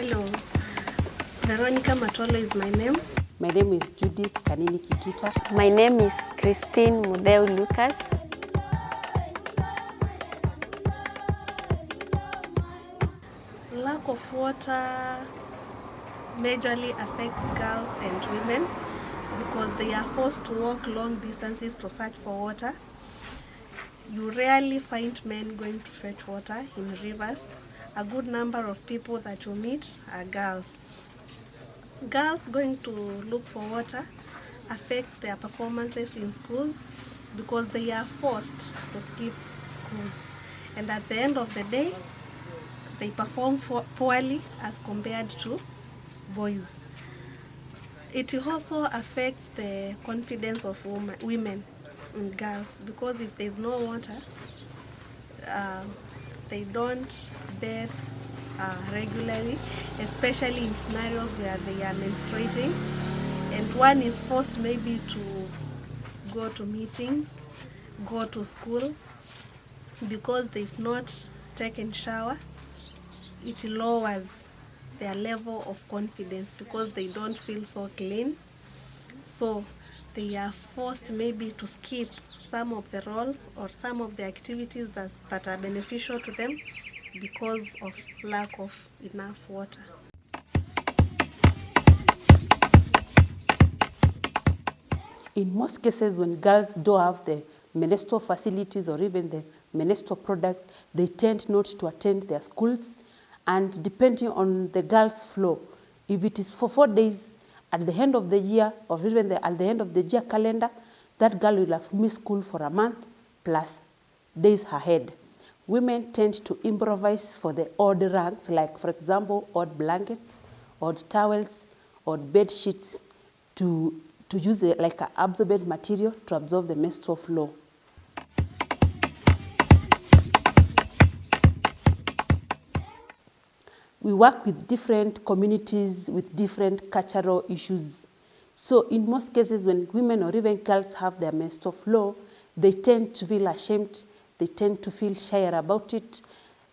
Hello, Veronica Matolo is my name. My name is Judith Kanini Kituta. My name is Christine Mudeu Lucas. Lack of water majorly affects girls and women because they are forced to walk long distances to search for water. You rarely find men going to fetch water in rivers. A good number of people that you meet are girls. Girls going to look for water affects their performances in schools because they are forced to skip schools. And at the end of the day, they perform poorly as compared to boys. It also affects the confidence of women and girls because if there's no water, they don't bathe regularly, especially in scenarios where they are menstruating, and one is forced maybe to go to meetings, go to school. Because they've not taken shower, it lowers their level of confidence because they don't feel so clean. So they are forced maybe to skip some of the roles or some of the activities that are beneficial to them because of lack of enough water. In most cases, when girls don't have the menstrual facilities or even the menstrual product, they tend not to attend their schools. And depending on the girl's flow, if it is for 4 days at the end of the year or even at the end of the year calendar, that girl will have missed school for a month plus days ahead. Women tend to improvise for the odd rags, like for example, odd blankets, odd towels, odd bed sheets to use like an absorbent material to absorb the menstrual flow. We work with different communities with different cultural issues. So in most cases, when women or even girls have their menstrual flow, they tend to feel ashamed, they tend to feel shy about it,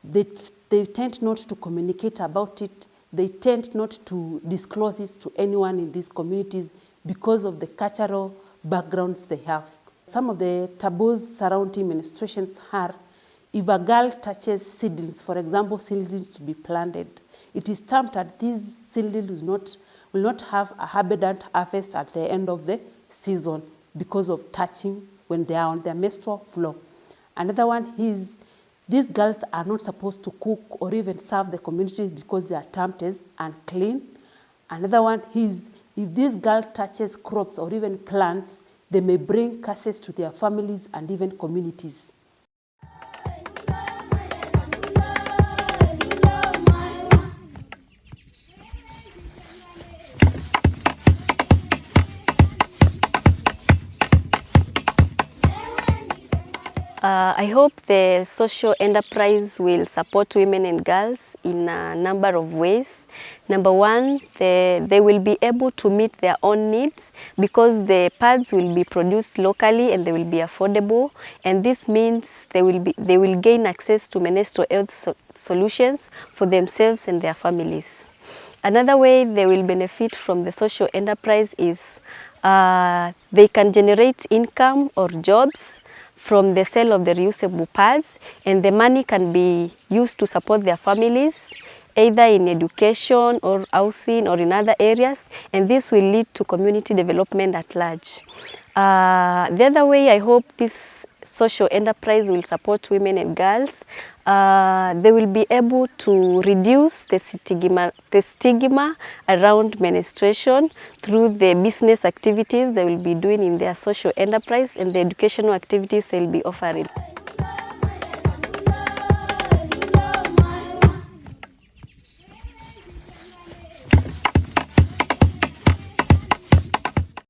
they tend not to communicate about it, they tend not to disclose it to anyone in these communities because of the cultural backgrounds they have. Some of the taboos surrounding menstruations are, if a girl touches seedlings, for example, seedlings to be planted, it is termed that these seedlings will not have a abundant harvest at the end of the season because of touching when they are on their menstrual flow. Another one is, these girls are not supposed to cook or even serve the communities because they are termed as unclean. Another one is, if this girl touches crops or even plants, they may bring curses to their families and even communities. I hope the social enterprise will support women and girls in a number of ways. Number one, they will be able to meet their own needs because the pads will be produced locally and they will be affordable, and this means they will gain access to menstrual health solutions for themselves and their families. Another way they will benefit from the social enterprise is they can generate income or jobs from the sale of the reusable pads, and the money can be used to support their families, either in education or housing or in other areas, and this will lead to community development at large. The other way I hope this social enterprise will support women and girls, they will be able to reduce the stigma around menstruation through the business activities they will be doing in their social enterprise and the educational activities they'll be offering.